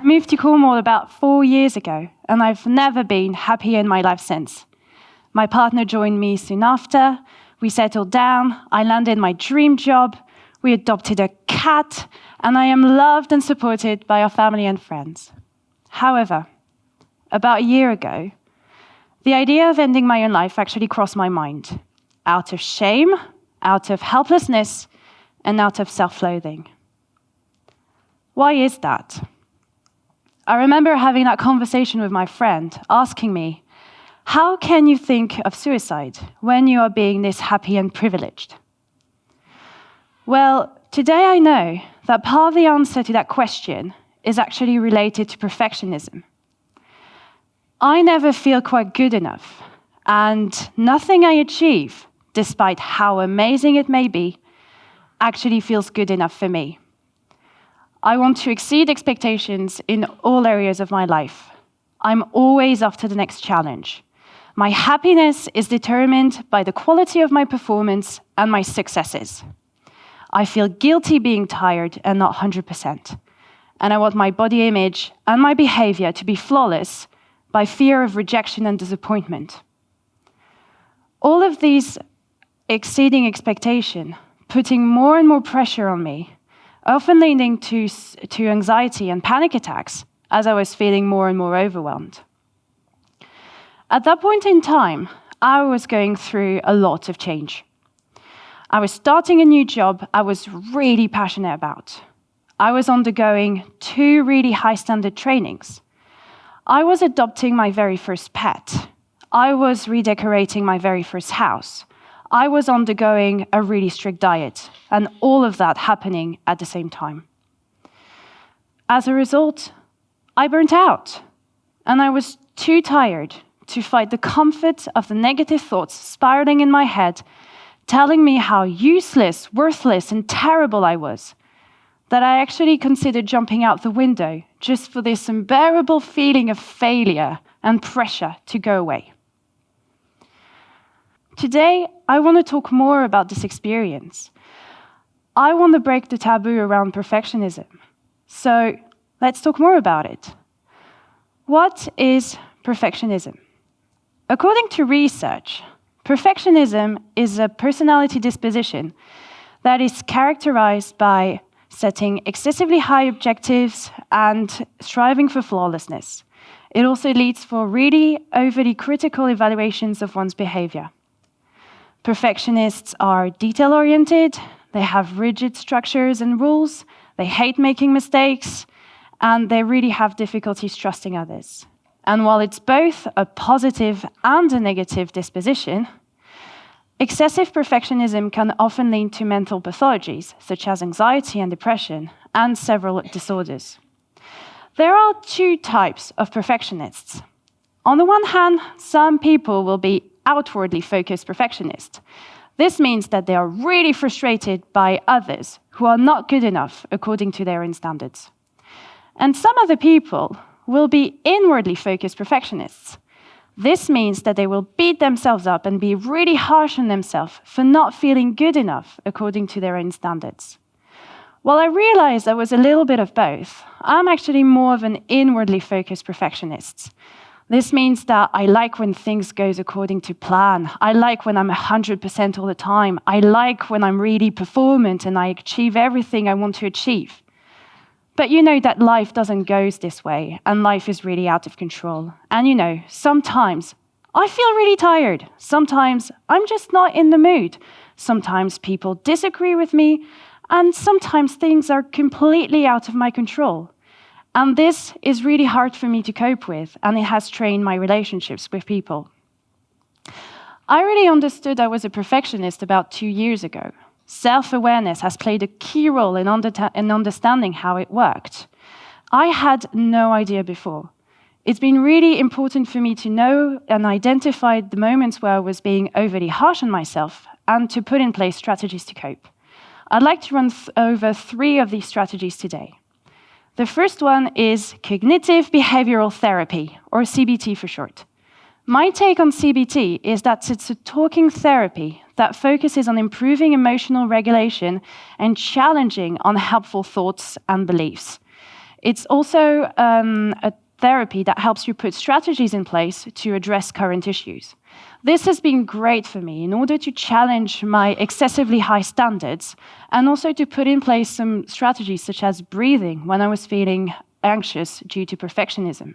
I moved to Cornwall about 4 years ago, and I've never been happier in my life since. My partner joined me soon after. We settled down. I landed my dream job. We adopted a cat, and I am loved and supported by our family and friends. However, about a year ago, the idea of ending my own life actually crossed my mind, out of shame, out of helplessness, and out of self-loathing. Why is that? I remember having that conversation with my friend, asking me, how can you think of suicide when you are being this happy and privileged? Well, today I know that part of the answer to that question is actually related to perfectionism. I never feel quite good enough, and nothing I achieve, despite how amazing it may be, actually feels good enough for me. I want to exceed expectations in all areas of my life. I'm always after the next challenge. My happiness is determined by the quality of my performance and my successes. I feel guilty being tired and not 100%. And I want my body image and my behavior to be flawless by fear of rejection and disappointment. All of these exceeding expectation, putting more and more pressure on me, often leading to anxiety and panic attacks as I was feeling more and more overwhelmed. At that point in time, I was going through a lot of change. I was starting a new job I was really passionate about. I was undergoing 2 really high-standard trainings. I was adopting my very first pet. I was redecorating my very first house. I was undergoing a really strict diet, and all of that happening at the same time. As a result, I burnt out, and I was too tired to fight the comfort of the negative thoughts spiraling in my head, telling me how useless, worthless, and terrible I was, that I actually considered jumping out the window just for this unbearable feeling of failure and pressure to go away. Today, I want to talk more about this experience. I want to break the taboo around perfectionism. So let's talk more about it. What is perfectionism? According to research, perfectionism is a personality disposition that is characterized by setting excessively high objectives and striving for flawlessness. It also leads for really overly critical evaluations of one's behavior. Perfectionists are detail-oriented, they have rigid structures and rules, they hate making mistakes, and they really have difficulties trusting others. And while it's both a positive and a negative disposition, excessive perfectionism can often lead to mental pathologies, such as anxiety and depression, and several disorders. There are 2 types of perfectionists. On the one hand, some people will be outwardly focused perfectionists. This means that they are really frustrated by others who are not good enough according to their own standards. And some other people will be inwardly focused perfectionists. This means that they will beat themselves up and be really harsh on themselves for not feeling good enough according to their own standards. While I realized I was a little bit of both, I'm actually more of an inwardly focused perfectionist. This means that I like when things goes according to plan. I like when I'm 100% all the time. I like when I'm really performant and I achieve everything I want to achieve. But you know that life doesn't go this way, and life is really out of control. And you know, sometimes I feel really tired. Sometimes I'm just not in the mood. Sometimes people disagree with me, and sometimes things are completely out of my control. And this is really hard for me to cope with, and it has strained my relationships with people. I really understood I was a perfectionist about 2 years ago. Self-awareness has played a key role in understanding how it worked. I had no idea before. It's been really important for me to know and identify the moments where I was being overly harsh on myself and to put in place strategies to cope. I'd like to run over 3 of these strategies today. The first one is cognitive behavioral therapy, or CBT for short. My take on CBT is that it's a talking therapy that focuses on improving emotional regulation and challenging unhelpful thoughts and beliefs. It's also a therapy that helps you put strategies in place to address current issues. This has been great for me in order to challenge my excessively high standards and also to put in place some strategies such as breathing when I was feeling anxious due to perfectionism.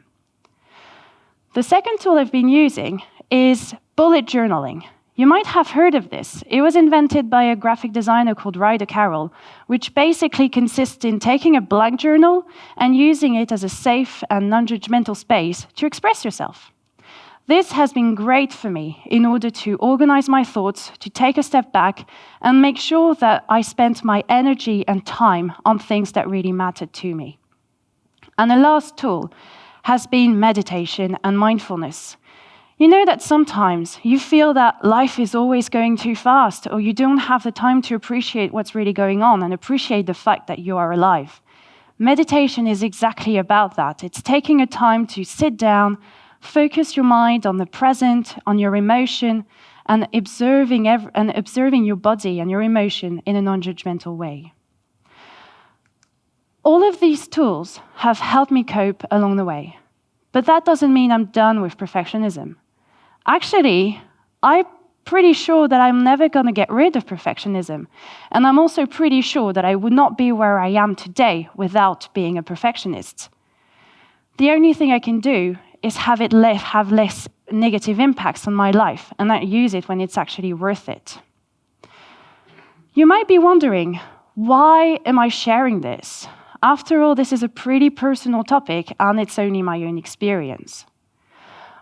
The second tool I've been using is bullet journaling. You might have heard of this. It was invented by a graphic designer called Ryder Carroll, which basically consists in taking a blank journal and using it as a safe and non-judgmental space to express yourself. This has been great for me in order to organize my thoughts, to take a step back, and make sure that I spent my energy and time on things that really mattered to me. And the last tool has been meditation and mindfulness. You know that sometimes you feel that life is always going too fast, or you don't have the time to appreciate what's really going on and appreciate the fact that you are alive. Meditation is exactly about that. It's taking a time to sit down, focus your mind on the present, on your emotion, and observing your body and your emotion in a non-judgmental way. All of these tools have helped me cope along the way, but that doesn't mean I'm done with perfectionism. Actually, I'm pretty sure that I'm never going to get rid of perfectionism, and I'm also pretty sure that I would not be where I am today without being a perfectionist. The only thing I can do is have less negative impacts on my life, and I use it when it's actually worth it. You might be wondering, why am I sharing this? After all, this is a pretty personal topic, and it's only my own experience.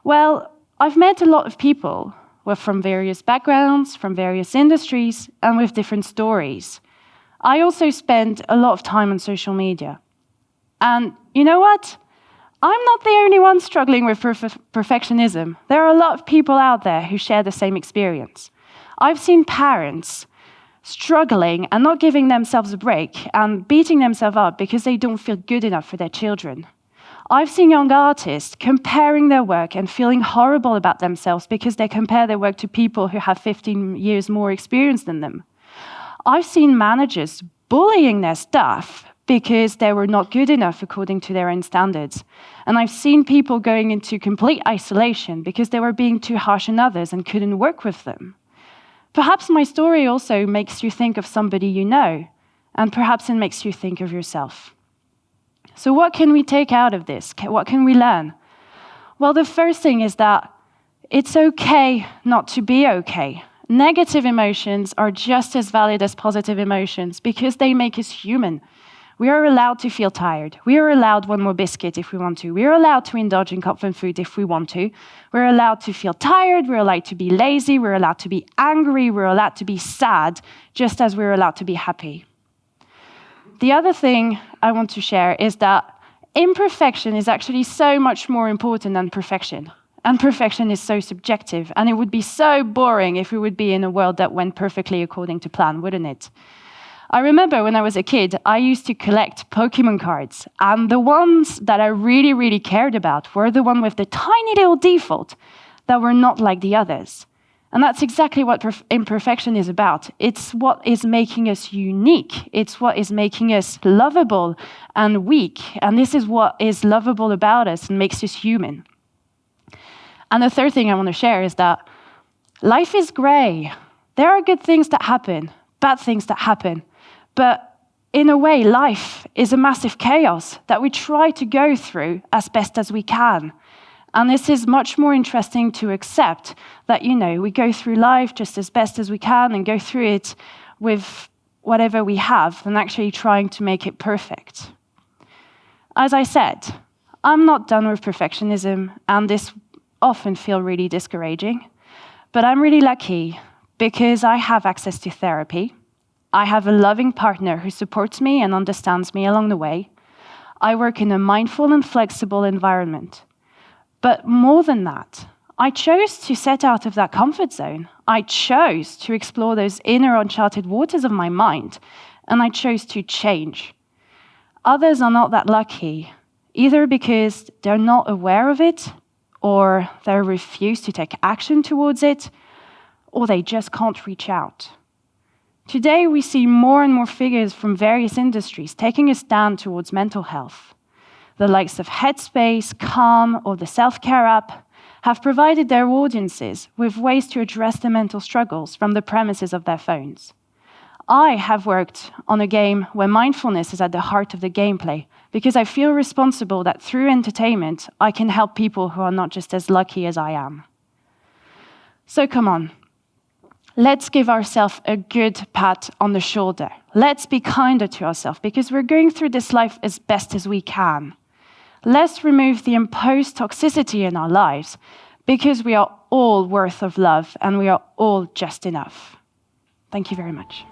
Well, I've met a lot of people from various backgrounds, from various industries, and with different stories. I also spend a lot of time on social media. And you know what? I'm not the only one struggling with perfectionism. There are a lot of people out there who share the same experience. I've seen parents struggling and not giving themselves a break and beating themselves up because they don't feel good enough for their children. I've seen young artists comparing their work and feeling horrible about themselves because they compare their work to people who have 15 years more experience than them. I've seen managers bullying their staff because they were not good enough according to their own standards. And I've seen people going into complete isolation because they were being too harsh on others and couldn't work with them. Perhaps my story also makes you think of somebody you know, and perhaps it makes you think of yourself. So what can we take out of this? What can we learn? Well, the first thing is that it's okay not to be okay. Negative emotions are just as valid as positive emotions because they make us human. We are allowed to feel tired. We are allowed one more biscuit if we want to. We are allowed to indulge in comfort food if we want to. We're allowed to feel tired. We're allowed to be lazy. We're allowed to be angry. We're allowed to be sad, just as we're allowed to be happy. The other thing I want to share is that imperfection is actually so much more important than perfection. And perfection is so subjective. And it would be so boring if we would be in a world that went perfectly according to plan, wouldn't it? I remember when I was a kid, I used to collect Pokemon cards. And the ones that I really, really cared about were the one with the tiny little default that were not like the others. And that's exactly what imperfection is about. It's what is making us unique. It's what is making us lovable and weak. And this is what is lovable about us and makes us human. And the third thing I want to share is that life is grey. There are good things that happen, bad things that happen. But in a way, life is a massive chaos that we try to go through as best as we can. And this is much more interesting to accept that, we go through life just as best as we can and go through it with whatever we have than actually trying to make it perfect. As I said, I'm not done with perfectionism, and this often feels really discouraging. But I'm really lucky because I have access to therapy. I have a loving partner who supports me and understands me along the way. I work in a mindful and flexible environment. But more than that, I chose to set out of that comfort zone. I chose to explore those inner uncharted waters of my mind, and I chose to change. Others are not that lucky, either because they're not aware of it, or they refuse to take action towards it, or they just can't reach out. Today, we see more and more figures from various industries taking a stand towards mental health. The likes of Headspace, Calm, or the Self-Care app have provided their audiences with ways to address their mental struggles from the premises of their phones. I have worked on a game where mindfulness is at the heart of the gameplay because I feel responsible that through entertainment, I can help people who are not just as lucky as I am. So come on, let's give ourselves a good pat on the shoulder. Let's be kinder to ourselves because we're going through this life as best as we can. Let's remove the imposed toxicity in our lives because we are all worth of love and we are all just enough. Thank you very much.